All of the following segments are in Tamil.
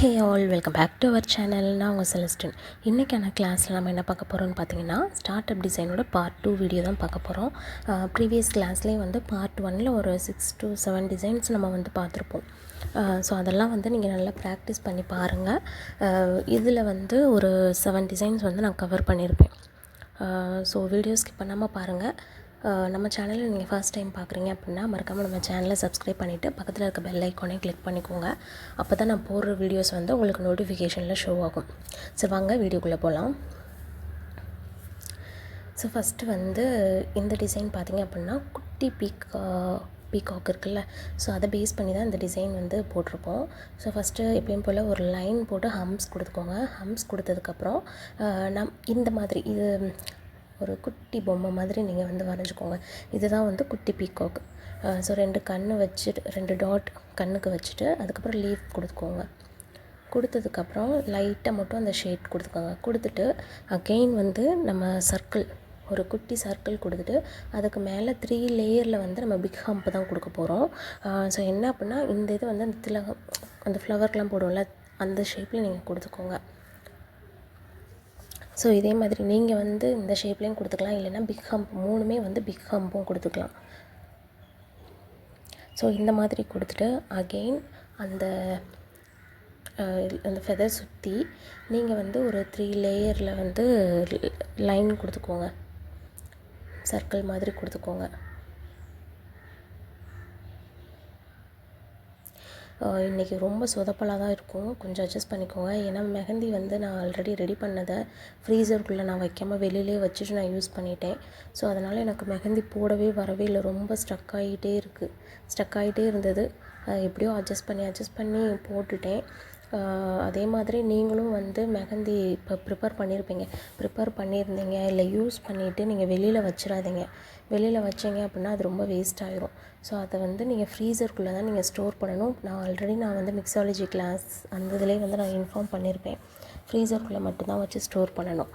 Hey all, welcome back to our channel. நான் உங்கள் செலஸ்டின். இன்றைக்கான கிளாஸில் நம்ம என்ன பார்க்க போகிறோம்னு பார்த்தீங்கன்னா, ஸ்டார்ட் அப் டிசைனோட பார்ட் 2 வீடியோ தான் பார்க்க போகிறோம். ப்ரீவியஸ் கிளாஸ்லேயே வந்து பார்ட் 1ல் ஒரு 6 to 7 டிசைன்ஸ் நம்ம வந்து பார்த்துருப்போம். ஸோ அதெல்லாம் வந்து நீங்கள் நல்லா ப்ராக்டிஸ் பண்ணி பாருங்கள். இதில் வந்து ஒரு 7 டிசைன்ஸ் வந்து நான் கவர் பண்ணியிருப்பேன். ஸோ வீடியோ ஸ்கிப் பண்ணாமல் பாருங்கள். நம்ம சேனலில் நீங்கள் ஃபர்ஸ்ட் டைம் பார்க்குறீங்க அப்படின்னா மறக்காமல் நம்ம சேனலை சப்ஸ்கிரைப் பண்ணிவிட்டு பக்கத்தில் இருக்க பெல் ஐக்கானே கிளிக் பண்ணிக்கோங்க. அப்போ தான் நான் போடுற வீடியோஸ் வந்து உங்களுக்கு நோட்டிஃபிகேஷனில் ஷோ ஆகும். ஸோ வாங்க வீடியோக்குள்ளே போகலாம். ஸோ ஃபஸ்ட்டு வந்து இந்த டிசைன் பார்த்திங்க அப்படின்னா குட்டி பீகாக் இருக்குல்ல, ஸோ அதை பேஸ் பண்ணி தான் இந்த டிசைன் வந்து போட்டிருப்போம். ஸோ ஃபஸ்ட்டு எப்பயும் போல் ஒரு லைன் போட்டு ஹம்ஸ் கொடுத்துக்கோங்க. ஹம்ஸ் கொடுத்ததுக்கப்புறம் இந்த மாதிரி இது ஒரு குட்டி பொம்மை மாதிரி நீங்கள் வந்து வரைஞ்சிக்கோங்க. இதுதான் வந்து குட்டி பீகாக். ஸோ 2 கண்ணு வச்சுட்டு 2 டாட் கண்ணுக்கு வச்சுட்டு அதுக்கப்புறம் லீஃப் கொடுத்துக்கோங்க. கொடுத்ததுக்கப்புறம் லைட்டாக மட்டும் அந்த ஷேட் கொடுத்துக்கோங்க. கொடுத்துட்டு அகெயின் வந்து நம்ம சர்க்கிள், ஒரு குட்டி சர்க்கிள் கொடுத்துட்டு அதுக்கு மேலே 3 லேயரில் வந்து நம்ம பிக் ஹம்ப் தான் கொடுக்க போகிறோம். ஸோ என்ன அப்படின்னா இந்த இது வந்து அந்த திலகம், அந்த ஃப்ளவர்க்கெலாம் போடுவோம்ல, அந்த ஷேப்பில் நீங்கள் கொடுத்துக்கோங்க. ஸோ இதே மாதிரி நீங்கள் வந்து இந்த ஷேப்லேயும் கொடுத்துக்கலாம், இல்லைன்னா பிக் ஹம்ப் 3மே வந்து பிக் ஹம்பும் கொடுத்துக்கலாம். ஸோ இந்த மாதிரி கொடுத்துட்டு அகெயின் அந்த ஃபெதர் சுற்றி நீங்கள் வந்து ஒரு 3 லேயரில் வந்து லைன் கொடுத்துக்கோங்க, சர்க்கிள் மாதிரி கொடுத்துக்கோங்க. இன்றைக்கி ரொம்ப சொதப்பலாக தான் இருக்கும், கொஞ்சம் அட்ஜஸ்ட் பண்ணிக்கோங்க. ஏன்னா மெஹந்தி வந்து நான் ஆல்ரெடி ரெடி பண்ணதை ஃப்ரீசருக்குள்ளே நான் வைக்காமல் வெளியிலே வச்சுட்டு நான் யூஸ் பண்ணிட்டேன். ஸோ அதனால் எனக்கு மெஹந்தி போடவே வரவே இல்லை, ரொம்ப ஸ்டக் ஆகிட்டே இருந்தது. எப்படியோ அட்ஜஸ்ட் பண்ணி போட்டுட்டேன். அதே மாதிரி நீங்களும் வந்து மெஹந்தி இப்போ ப்ரிப்பேர் பண்ணியிருந்தீங்க இல்லை யூஸ் பண்ணிவிட்டு நீங்கள் வெளியில் வச்சிடாதீங்க. வெளியில் வச்சிங்க அப்படின்னா அது ரொம்ப வேஸ்ட் ஆகிரும். ஸோ அதை வந்து நீங்கள் ஃப்ரீசருக்குள்ளே தான் நீங்கள் ஸ்டோர் பண்ணணும். நான் வந்து மிக்ஸாலஜி கிளாஸ் அந்த இதிலே வந்து நான் இன்ஃபார்ம் பண்ணியிருப்பேன், ஃப்ரீசருக்குள்ளே மட்டும்தான் வச்சு ஸ்டோர் பண்ணணும்.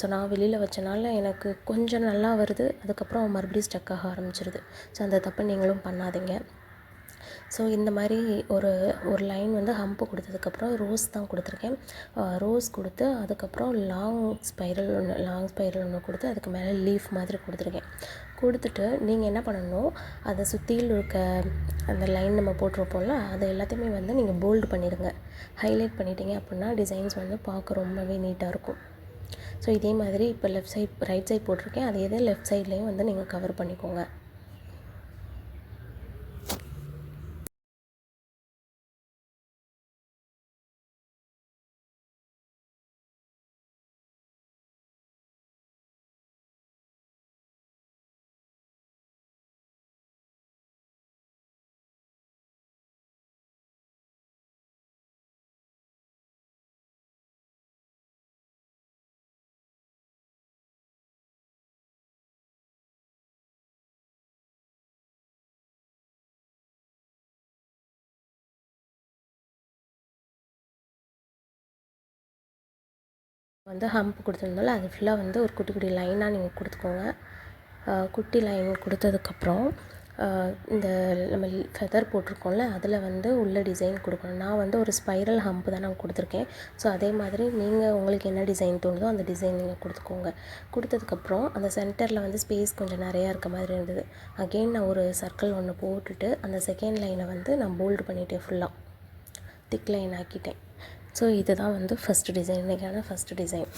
ஸோ நான் வெளியில் வச்சனால எனக்கு கொஞ்சம் நல்லா வருது, அதுக்கப்புறம் மறுபடியும் ஸ்டக் ஆக ஆரம்பிச்சிருது. ஸோ அந்த தப்பை நீங்களும் பண்ணாதீங்க. ஸோ இந்த மாதிரி ஒரு லைன் வந்து ஹம்ப்பு கொடுத்ததுக்கப்புறம் ரோஸ் தான் கொடுத்துருக்கேன். ரோஸ் கொடுத்து அதுக்கப்புறம் லாங் ஸ்பைரல் ஒன்று கொடுத்து அதுக்கு மேலே லீஃப் மாதிரி கொடுத்துருக்கேன். கொடுத்துட்டு நீங்கள் என்ன பண்ணணும், அதை சுற்றியில் இருக்க அந்த லைன் நம்ம போட்டிருப்போம்ல, அதை எல்லாத்தையுமே வந்து நீங்கள் போல்டு பண்ணிடுங்க. ஹைலைட் பண்ணிட்டீங்க அப்படின்னா டிசைன்ஸ் வந்து பார்க்க ரொம்பவே நீட்டாக இருக்கும். ஸோ இதே மாதிரி இப்போ ரைட் சைட் போட்டிருக்கேன், அதே லெஃப்ட் சைட்லேயும் வந்து நீங்கள் கவர் பண்ணிக்கோங்க. வந்து ஹம்ப் கொடுத்துருந்தால அது ஃபுல்லாக வந்து ஒரு குட்டி லைனாக நீங்கள் கொடுத்துக்கோங்க. குட்டி லைன் கொடுத்ததுக்கப்புறம் இந்த நம்ம ஃபெதர் போட்டிருக்கோம்ல, அதில் வந்து உள்ள டிசைன் கொடுக்கணும். நான் வந்து ஒரு ஸ்பைரல் ஹம்ப் தான் நான் கொடுத்துருக்கேன். ஸோ அதே மாதிரி நீங்கள் உங்களுக்கு என்ன டிசைன் தோணுதோ அந்த டிசைன் நீங்கள் கொடுத்துக்கோங்க. கொடுத்ததுக்கப்புறம் அந்த சென்டரில் வந்து ஸ்பேஸ் கொஞ்சம் நிறையா இருக்க மாதிரி இருந்தது. அகெயின் நான் ஒரு சர்க்கிள் ஒன்று போட்டுட்டு அந்த செகண்ட் லைனை வந்து நான் போல்டு பண்ணிட்டேன், ஃபுல்லாக திக் லைன் ஆக்கிட்டேன். ஸோ இதுதான் வந்து ஃபஸ்ட்டு டிசைன், இன்றைக்கான ஃபஸ்ட்டு டிசைன்.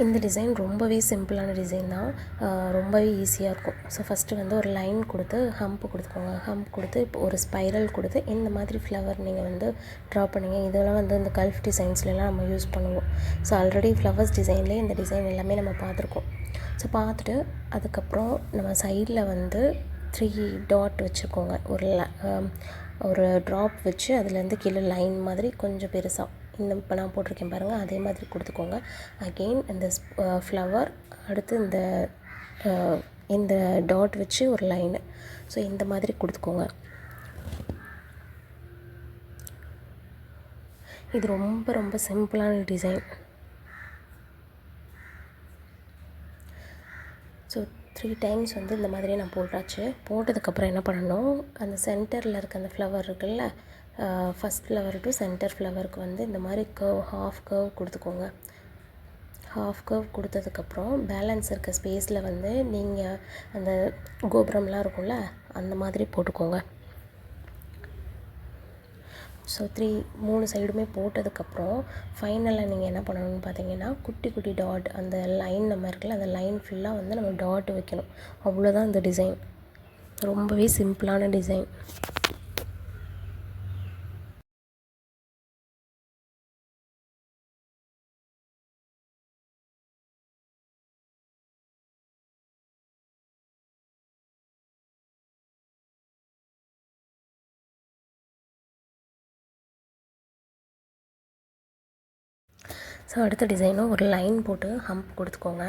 இந்த டிசைன் ரொம்பவே சிம்பிளான டிசைன் தான், ரொம்பவே ஈஸியாக இருக்கும். ஸோ ஃபஸ்ட்டு வந்து ஒரு லைன் கொடுத்து ஹம்ப் கொடுத்துக்கோங்க. ஹம்ப் கொடுத்து இப்போ ஒரு ஸ்பைரல் கொடுத்து இந்த மாதிரி ஃப்ளவர் நீங்கள் வந்து ட்ரா பண்ணிங்க. இதெல்லாம் வந்து இந்த கல்ஃப் டிசைன்ஸ்லாம் நம்ம யூஸ் பண்ணுவோம். ஸோ ஆல்ரெடி ஃப்ளவர்ஸ் டிசைன்லேயே இந்த டிசைன் எல்லாமே நம்ம பார்த்துருக்கோம். ஸோ பார்த்துட்டு அதுக்கப்புறம் நம்ம சைடில் வந்து 3 டாட் வச்சுக்கோங்க. ஒரு ட்ராப் வச்சு அதுலேருந்து கீழே லைன் மாதிரி கொஞ்சம் பெருசாக இப்போ நான் போட்டிருக்கேன் பாருங்கள், அதே மாதிரி கொடுத்துக்கோங்க. அகெயின் இந்த ஃப்ளவர் அடுத்து இந்த டாட் வச்சு ஒரு லைனு. ஸோ இந்த மாதிரி கொடுத்துக்கோங்க. இது ரொம்ப ரொம்ப சிம்பிளான டிசைன். ஸோ 3 டைம்ஸ் வந்து இந்த மாதிரி நான் போட்டாச்சு. போட்டதுக்கப்புறம் என்ன பண்ணணும், அந்த சென்டரில் இருக்க அந்த ஃப்ளவர் இருக்குல்ல, ஃபஸ்ட் ஃப்ளவர் டு சென்டர் ஃப்ளவருக்கு வந்து இந்த மாதிரி ஹாஃப் கர்வ் கொடுத்துக்கோங்க. ஹாஃப் கர்வ் கொடுத்ததுக்கப்புறம் பேலன்ஸ் இருக்க ஸ்பேஸில் வந்து நீங்கள் அந்த கோபுரம்லாம் இருக்கும்ல அந்த மாதிரி போட்டுக்கோங்க. ஸோ 3 சைடுமே போட்டதுக்கப்புறம் ஃபைனலாக நீங்கள் என்ன பண்ணணும்னு பார்த்தீங்கன்னா, குட்டி குட்டி டாட் அந்த லைன் நம்ம இருக்குல்ல, அந்த லைன் ஃபுல்லாக வந்து நம்ம டாட் வைக்கணும். அவ்வளோதான் இந்த டிசைன். ரொம்பவே சிம்பிளான டிசைன். ஸோ அடுத்த டிசைனும் ஒரு லைன் போட்டு ஹம்ப் கொடுத்துக்கோங்க.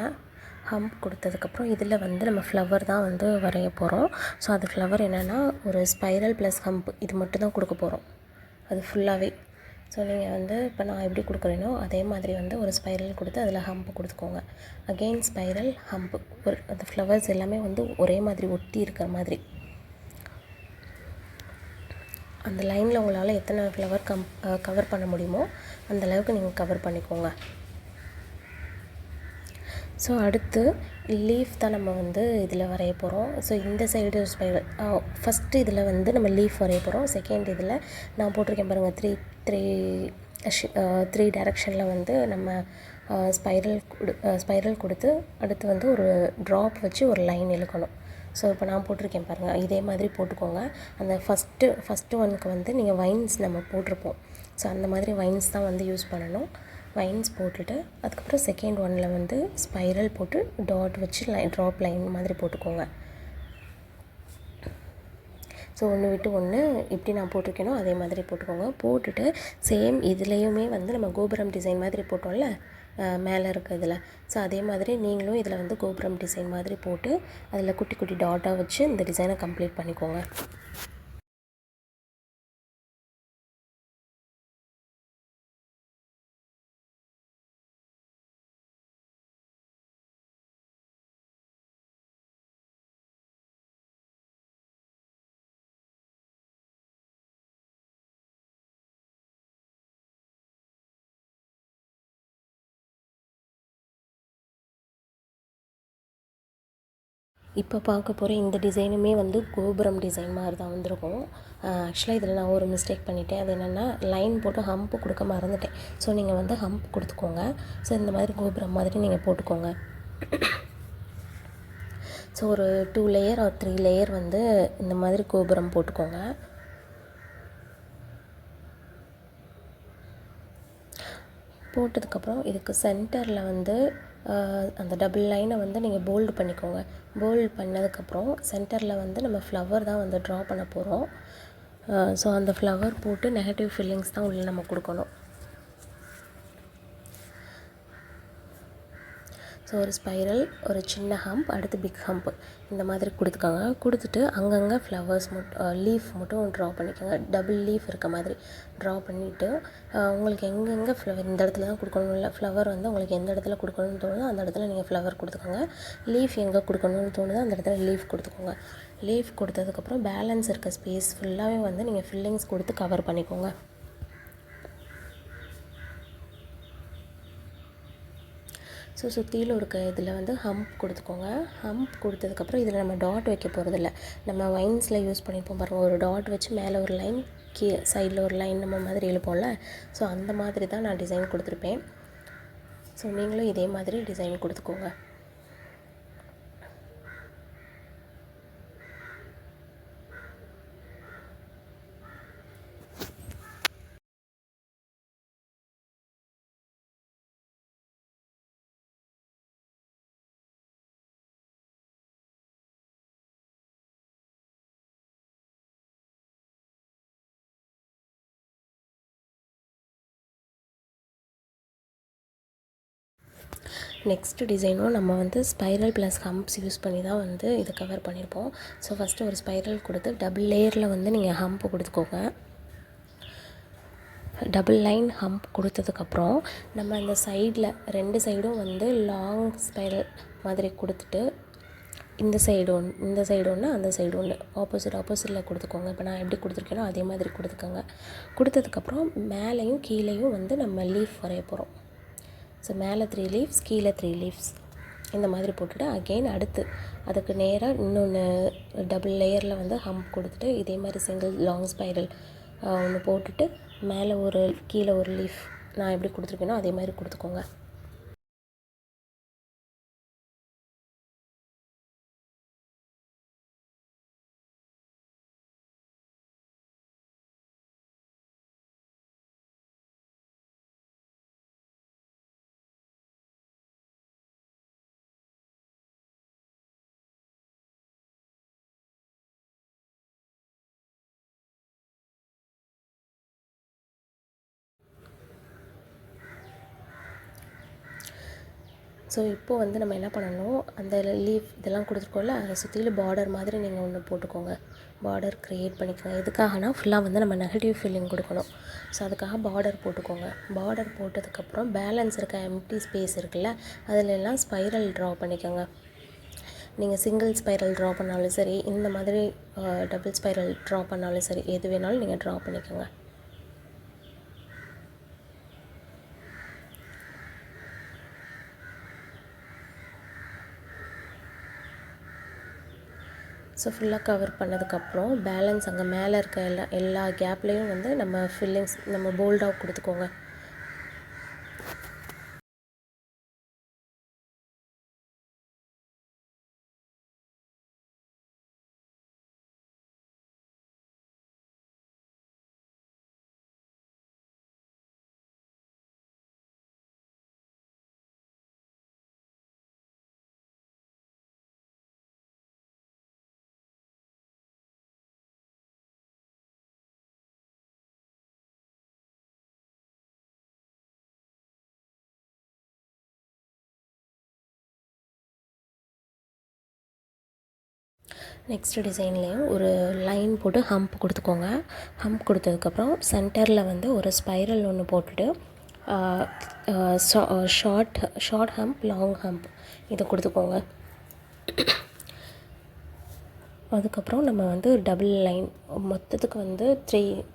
ஹம்ப் கொடுத்ததுக்கப்புறம் இதில் வந்து நம்ம ஃப்ளவர் தான் வந்து வரைய போகிறோம். ஸோ அது ஃப்ளவர் என்னென்னா ஒரு ஸ்பைரல் ப்ளஸ் ஹம்ப் இது மட்டும் தான் கொடுக்க போகிறோம், அது ஃபுல்லாகவே. ஸோ நீங்கள் வந்து இப்போ நான் எப்படி கொடுக்குறேனோ அதே மாதிரி வந்து ஒரு ஸ்பைரல் கொடுத்து அதில் ஹம்ப் கொடுத்துக்கோங்க. அகெயின் ஸ்பைரல் ஹம்ப், ஒரு அந்த ஃப்ளவர்ஸ் எல்லாமே வந்து ஒரே மாதிரி ஒட்டி இருக்கிற மாதிரி. அந்த லைனில் உங்களால் எத்தனை ஃப்ளவர் கவர் பண்ண முடியுமோ அந்தளவுக்கு நீங்கள் கவர் பண்ணிக்கோங்க. ஸோ அடுத்து லீஃப் தான் நம்ம வந்து இதில் வரைய போகிறோம். ஸோ இந்த சைடு ஸ்பைரல் ஃபஸ்ட்டு இதில் வந்து நம்ம லீஃப் வரைய போகிறோம். செகண்ட் இதில் நான் போட்டிருக்கேன் பாருங்கள், த்ரீ டைரெக்ஷனில் வந்து நம்ம ஸ்பைரல் கொடுத்து அடுத்து வந்து ஒரு ட்ராப் வச்சு ஒரு லைன் இழுக்கணும். ஸோ இப்போ நான் போட்டிருக்கேன் பாருங்கள், இதே மாதிரி போட்டுக்கோங்க. அந்த ஃபஸ்ட்டு ஒனுக்கு வந்து நீங்கள் வைன்ஸ் நம்ம போட்டிருப்போம். ஸோ அந்த மாதிரி வைன்ஸ் தான் வந்து யூஸ் பண்ணணும். வைன்ஸ் போட்டுட்டு அதுக்கப்புறம் செகண்ட் ஒனில் வந்து ஸ்பைரல் போட்டு டாட் வச்சு ட்ராப் லைன் மாதிரி போட்டுக்கோங்க. ஸோ ஒன்று விட்டு ஒன்று இப்படி நான் போட்டிருக்கேனோ அதே மாதிரி போட்டுக்கோங்க. போட்டுட்டு சேம் இதுலேயுமே வந்து நம்ம கோபுரம் டிசைன் மாதிரி போட்டோம்ல மேலே இருக்க இதில், ஸோ அதே மாதிரி நீங்களும் இதில் வந்து கோபுரம் டிசைன் மாதிரி போட்டு அதில் குட்டி குட்டி டாட்டாக வச்சு இந்த டிசைனை கம்ப்ளீட் பண்ணிக்கோங்க. இப்போ பார்க்க போகிற இந்த டிசைனுமே வந்து கோபுரம் டிசைன் மாதிரி தான் வந்திருக்கும். ஆக்சுவலாக இதில் நான் ஒரு மிஸ்டேக் பண்ணிட்டேன். அது என்னென்னா லைன் போட்டு ஹம்ப்பு கொடுக்க மறந்துட்டேன். ஸோ நீங்கள் வந்து ஹம்ப் கொடுத்துக்கோங்க. ஸோ இந்த மாதிரி கோபுரம் மாதிரி நீங்கள் போட்டுக்கோங்க. ஸோ ஒரு 2 லேயர் ஆர் 3 லேயர் வந்து இந்த மாதிரி கோபுரம் போட்டுக்கோங்க. போட்டதுக்கப்புறம் இதுக்கு சென்டரில் வந்து அந்த டபுள் லைனை வந்து நீங்கள் போல்டு பண்ணிக்கோங்க. போல்டு பண்ணதுக்கப்புறம் சென்டரில் வந்து நம்ம ஃப்ளவர் தான் வந்து ட்ரா பண்ண போகிறோம். ஸோ அந்த ஃப்ளவர் போட்டு நெகட்டிவ் ஃபீலிங்ஸ் தான் உள்ளே நம்ம கொடுக்கணும். ஸோ ஒரு ஸ்பைரல், ஒரு சின்ன ஹம்ப், அடுத்து பிக் ஹம்ப் இந்த மாதிரி கொடுத்துக்கோங்க. கொடுத்துட்டு அங்கங்கே ஃப்ளவர்ஸ் லீஃப் மட்டும் ட்ரா பண்ணிக்கோங்க. டபுள் லீஃப் இருக்க மாதிரி ட்ரா பண்ணிவிட்டு உங்களுக்கு எங்கெங்கே ஃப்ளவர் இந்த இடத்துல தான் கொடுக்கணும் இல்லை, ஃப்ளவர் வந்து உங்களுக்கு எந்த இடத்துல கொடுக்கணும்னு தோணுதோ அந்த இடத்துல நீங்கள் ஃப்ளவர் கொடுத்துக்கோங்க. லீஃப் எங்கே கொடுக்கணும்னு தோணுதோ அந்த இடத்துல லீஃப் கொடுத்துக்கோங்க. லீஃப் கொடுத்ததுக்கப்புறம் பேலன்ஸ் இருக்க ஸ்பேஸ் ஃபுல்லாகவே வந்து நீங்கள் ஃபில்லிங்ஸ் கொடுத்து கவர் பண்ணிக்கோங்க. ஸோ சுற்றிலும் இருக்க இதில் வந்து ஹம்ப் கொடுத்துக்கோங்க. ஹம்ப் கொடுத்ததுக்கப்புறம் இதில் நம்ம டாட் வைக்க போகிறதில்ல. நம்ம வைன்ஸில் யூஸ் பண்ணியிருப்போம் பாருங்கள், ஒரு டாட் வச்சு மேலே ஒரு லைன் சைடில் ஒரு லைன் நம்ம மாதிரி எழுப்போம்ல, ஸோ அந்த மாதிரி தான் நான் டிசைன் கொடுத்துருப்பேன். ஸோ நீங்களும் இதே மாதிரி டிசைன் கொடுத்துக்கோங்க. நெக்ஸ்ட்டு டிசைனும் நம்ம வந்து ஸ்பைரல் ப்ளஸ் ஹம்ப்ஸ் யூஸ் பண்ணி தான் வந்து இதை கவர் பண்ணியிருப்போம். ஸோ ஃபஸ்ட்டு ஒரு ஸ்பைரல் கொடுத்து டபுள் லேயரில் வந்து நீங்கள் ஹம்ப்பு கொடுத்துக்கோங்க. டபுள் லைன் ஹம்ப் கொடுத்ததுக்கப்புறம் நம்ம அந்த சைடில் 2 சைடும் வந்து லாங் ஸ்பைரல் மாதிரி கொடுத்துட்டு இந்த சைடு ஒன்று அந்த சைடு ஒன்று ஆப்போசிட்டில் கொடுத்துக்கோங்க. இப்போ நான் எப்படி கொடுத்துருக்கேனோ அதே மாதிரி கொடுத்துக்கோங்க. கொடுத்ததுக்கப்புறம் மேலேயும் கீழேயும் வந்து நம்ம லீஃப் வரைய போகிறோம். ஸோ மேலே 3 லீவ்ஸ், கீழே 3 லீவ்ஸ் இந்த மாதிரி போட்டுட்டு அகெயின் அடுத்து அதுக்கு நேராக இன்னொன்று டபுள் லேயரில் வந்து ஹம்ப் கொடுத்துட்டு இதே மாதிரி சிங்கிள் லாங் ஸ்பைரல் ஒன்று போட்டுட்டு மேலே ஒரு கீழே ஒரு லீஃப் நான் எப்படி கொடுத்துருக்கேனோ அதே மாதிரி கொடுத்துக்கோங்க. ஸோ இப்போது வந்து நம்ம என்ன பண்ணணும், அந்த லீஃப் இதெல்லாம் கொடுத்துருக்கோம்ல அதை சுற்றிலும் பார்டர் மாதிரி நீங்கள் ஒன்று போட்டுக்கோங்க. பார்டர் க்ரியேட் பண்ணிக்கோங்க. எதுக்காகனா ஃபுல்லாக வந்து நம்ம நெகட்டிவ் ஃபீலிங் கொடுக்கணும். ஸோ அதுக்காக பார்டர் போட்டுக்கோங்க. பார்டர் போட்டதுக்கப்புறம் பேலன்ஸ் இருக்க எம்டி ஸ்பேஸ் இருக்குல்ல அதிலெல்லாம் ஸ்பைரல் ட்ரா பண்ணிக்கோங்க. நீங்கள் சிங்கிள் ஸ்பைரல் ட்ரா பண்ணாலும் சரி, இந்த மாதிரி டபுள் ஸ்பைரல் ட்ரா பண்ணாலும் சரி, எது வேணாலும் நீங்கள் ட்ரா பண்ணிக்கோங்க. ஸோ ஃபுல்லாக கவர் பண்ணதுக்கப்புறம் பேலன்ஸ் அங்கே மேலே இருக்க எல்லா கேப்லேயும் வந்து நம்ம ஃபில்லிங்ஸ் நம்ம போல்டாக கொடுத்துக்கோங்க. நெக்ஸ்ட் டிசைன்லேயும் ஒரு லைன் போட்டு ஹம்ப் கொடுத்துக்கோங்க. ஹம்ப் கொடுத்ததுக்கப்புறம் சென்டரில் வந்து ஒரு ஸ்பைரல் ஒன்று போட்டுட்டு ஷார்ட் ஹம்ப், லாங் ஹம்ப் இதை கொடுத்துக்கோங்க. அதுக்கப்புறம் நம்ம வந்து டபுள் லைன் மொத்தத்துக்கு வந்து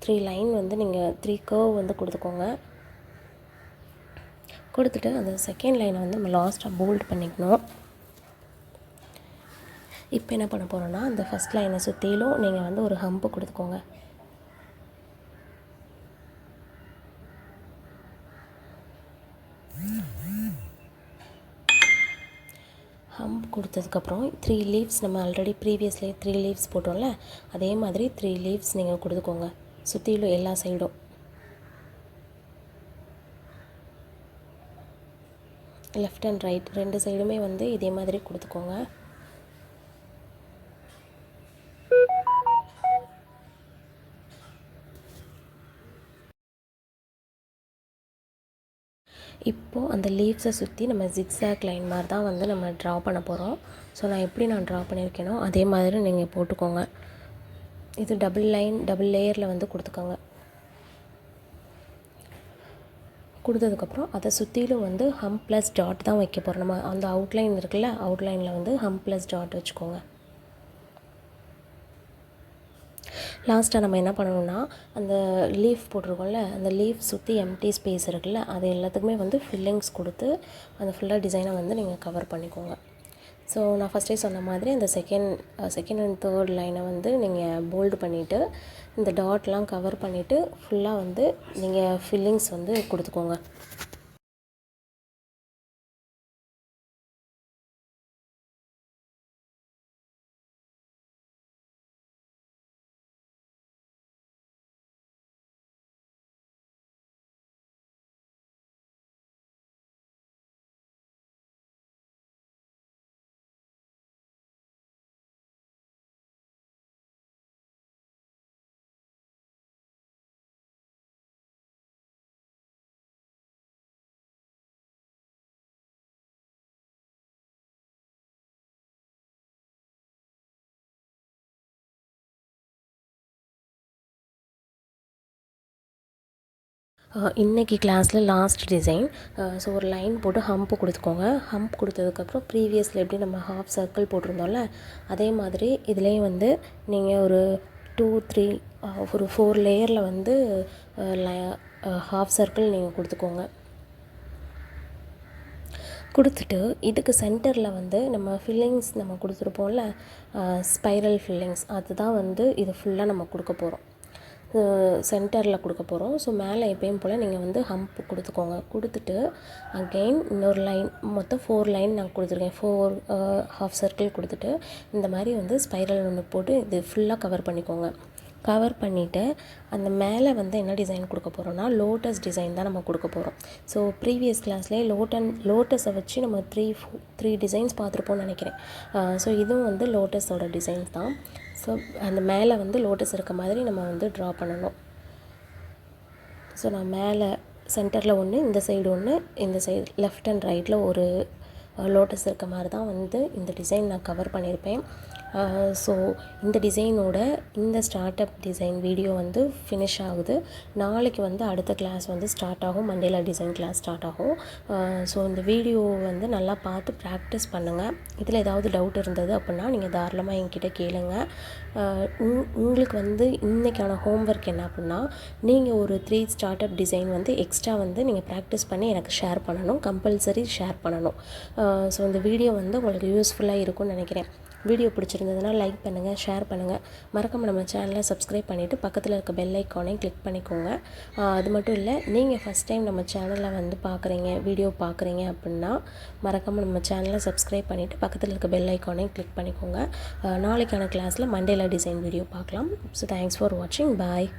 த்ரீ லைன் வந்து நீங்கள் 3 கர்வ் வந்து கொடுத்துக்கோங்க. கொடுத்துட்டு அந்த செகண்ட் லைனை வந்து நம்ம லாஸ்ட்டாக போல்ட் பண்ணிக்கணும். இப்போ என்ன பண்ண போகிறோன்னா அந்த ஃபஸ்ட் லைனை சுற்றிலும் நீங்கள் வந்து ஒரு ஹம்ப்பு கொடுத்துக்கோங்க. ஹம்ப் கொடுத்ததுக்கப்புறம் 3 லீவ்ஸ் நம்ம ஆல்ரெடி ப்ரீவியஸ்லேயே 3 லீவ்ஸ் போட்டோம்ல அதே மாதிரி 3 லீவ்ஸ் நீங்கள் கொடுத்துக்கோங்க சுற்றிலும் எல்லா சைடும். லெஃப்ட் அண்ட் ரைட் 2 சைடுமே வந்து இதே மாதிரி கொடுத்துக்கோங்க. இப்போது அந்த லீவ்ஸை சுற்றி நம்ம ஜிக்ஸாக் லைன் மாதிரி தான் வந்து நம்ம ட்ரா பண்ண போகிறோம். ஸோ நான் எப்படி ட்ரா பண்ணியிருக்கேனோ அதே மாதிரி நீங்கள் போட்டுக்கோங்க. இது டபுள் லேயரில் வந்து கொடுத்துக்கோங்க. கொடுத்ததுக்கப்புறம் அதை சுற்றிலும் வந்து ஹம்ப் ப்ளஸ் டாட் தான் வைக்க போகிறோம். நம்ம அந்த அவுட்லைன் இருக்குல்ல அவுட்லைனில் வந்து ஹம்ப் ப்ளஸ் டாட் வச்சுக்கோங்க. லாஸ்ட்டாக நம்ம என்ன பண்ணணும்னா அந்த லீஃப் போட்டிருக்கோம்ல அந்த லீஃப் சுற்றி எம்டி ஸ்பேஸ் இருக்குல்ல அது எல்லாத்துக்குமே வந்து ஃபில்லிங்ஸ் கொடுத்து அந்த ஃபுல்லாக டிசைனை வந்து நீங்கள் கவர் பண்ணிக்கோங்க. ஸோ நான் ஃபஸ்ட்டே சொன்ன மாதிரி அந்த செகண்ட் அண்ட் தேர்ட் லைனை வந்து நீங்கள் போல்டு பண்ணிவிட்டு இந்த டாட்லாம் கவர் பண்ணிவிட்டு ஃபுல்லாக வந்து நீங்கள் ஃபில்லிங்ஸ் வந்து கொடுத்துக்கோங்க. இன்றைக்கி கிளாஸில் லாஸ்ட் டிசைன். ஸோ ஒரு லைன் போட்டு ஹம்ப் கொடுத்துக்கோங்க. ஹம்ப் கொடுத்ததுக்கப்புறம் ப்ரீவியஸில் எப்படி நம்ம ஹாஃப் சர்க்கிள் போட்டிருந்தோம்ல அதே மாதிரி இதுலேயும் வந்து நீங்கள் ஒரு 2-3 ஒரு 4 லேயரில் வந்து ஹாஃப் சர்க்கிள் நீங்கள் கொடுத்துக்கோங்க. கொடுத்துட்டு இதுக்கு சென்டரில் வந்து நம்ம ஃபில்லிங்ஸ் நம்ம கொடுத்துருப்போம்ல, ஸ்பைரல் ஃபில்லிங்ஸ், அதுதான் வந்து இது ஃபுல்லாக நம்ம கொடுக்க போகிறோம். சென்டரில் கொடுக்க போகிறோம். ஸோ மேலே எப்பயும் போல் நீங்கள் வந்து ஹம்ப் கொடுத்துக்கோங்க. கொடுத்துட்டு அகெயின் இன்னொரு லைன், மொத்தம் 4 லைன் நான் கொடுத்துருக்கேன். 4 ஹாஃப் சர்க்கிள் கொடுத்துட்டு இந்த மாதிரி வந்து ஸ்பைரல் ஒன்று போட்டு இது ஃபுல்லாக கவர் பண்ணிக்கோங்க. கவர் பண்ணிவிட்டு அந்த மேலே வந்து என்ன டிசைன் கொடுக்க போகிறோன்னா லோட்டஸ் டிசைன் தான் நம்ம கொடுக்க போகிறோம். ஸோ ப்ரீவியஸ் கிளாஸ்லேயே லோட்டஸை வச்சு நம்ம 3 டிசைன்ஸ் பார்த்துருப்போம்னு நினைக்கிறேன். ஸோ இதுவும் வந்து லோட்டஸோட டிசைன்ஸ் தான். ஸோ அந்த மேலே வந்து லோட்டஸ் இருக்க மாதிரி நம்ம வந்து ட்ரா பண்ணணும். ஸோ நான் மேலே சென்டரில் ஒன்று, இந்த சைடு ஒன்று, இந்த சைடு லெஃப்ட் அண்ட் ரைட்டில் ஒரு லோட்டஸ் இருக்க மாதிரி தான் வந்து இந்த டிசைன் நான் கவர் பண்ணியிருப்பேன். ஸோ இந்த டிசைனோட இந்த ஸ்டார்ட் அப் டிசைன் வீடியோ வந்து ஃபினிஷ் ஆகுது. நாளைக்கு வந்து அடுத்த கிளாஸ் வந்து ஸ்டார்ட் ஆகும். மண்டேலா டிசைன் கிளாஸ் ஸ்டார்ட் ஆகும். ஸோ இந்த வீடியோ வந்து நல்லா பார்த்து ப்ராக்டிஸ் பண்ணுங்கள். இதில் ஏதாவது டவுட் இருந்தது அப்படின்னா நீங்கள் தாராளமாக என்கிட்ட கேளுங்க. உங்களுக்கு வந்து இன்றைக்கான ஹோம்ஒர்க் என்ன அப்படின்னா, நீங்கள் ஒரு 3 ஸ்டார்ட் அப் டிசைன் வந்து எக்ஸ்ட்ரா வந்து நீங்கள் ப்ராக்டிஸ் பண்ணி எனக்கு ஷேர் பண்ணணும். கம்பல்சரி ஷேர் பண்ணணும். ஸோ இந்த வீடியோ வந்து உங்களுக்கு யூஸ்ஃபுல்லாக இருக்கும்னு நினைக்கிறேன். வீடியோ பிடிச்சிருந்ததுன்னா லைக் பண்ணுங்கள், ஷேர் பண்ணுங்கள். மறக்காம நம்ம சேனலை சப்ஸ்கிரைப் பண்ணிவிட்டு பக்கத்தில் இருக்க பெல் ஐக்கானையும் கிளிக் பண்ணிக்கோங்க. அது மட்டும் இல்லை, நீங்கள் ஃபஸ்ட் டைம் நம்ம சேனலை வந்து வீடியோ பார்க்குறீங்க அப்படின்னா மறக்காமல் நம்ம சேனலை சப்ஸ்கிரைப் பண்ணிவிட்டு பக்கத்தில் இருக்க பெல் ஐக்கானையும் கிளிக் பண்ணிக்கோங்க. நாளைக்கான கிளாஸில் மண்டேலா டிசைன் வீடியோ பார்க்கலாம். ஸோ தேங்க்ஸ் ஃபார் வாட்சிங். பாய்.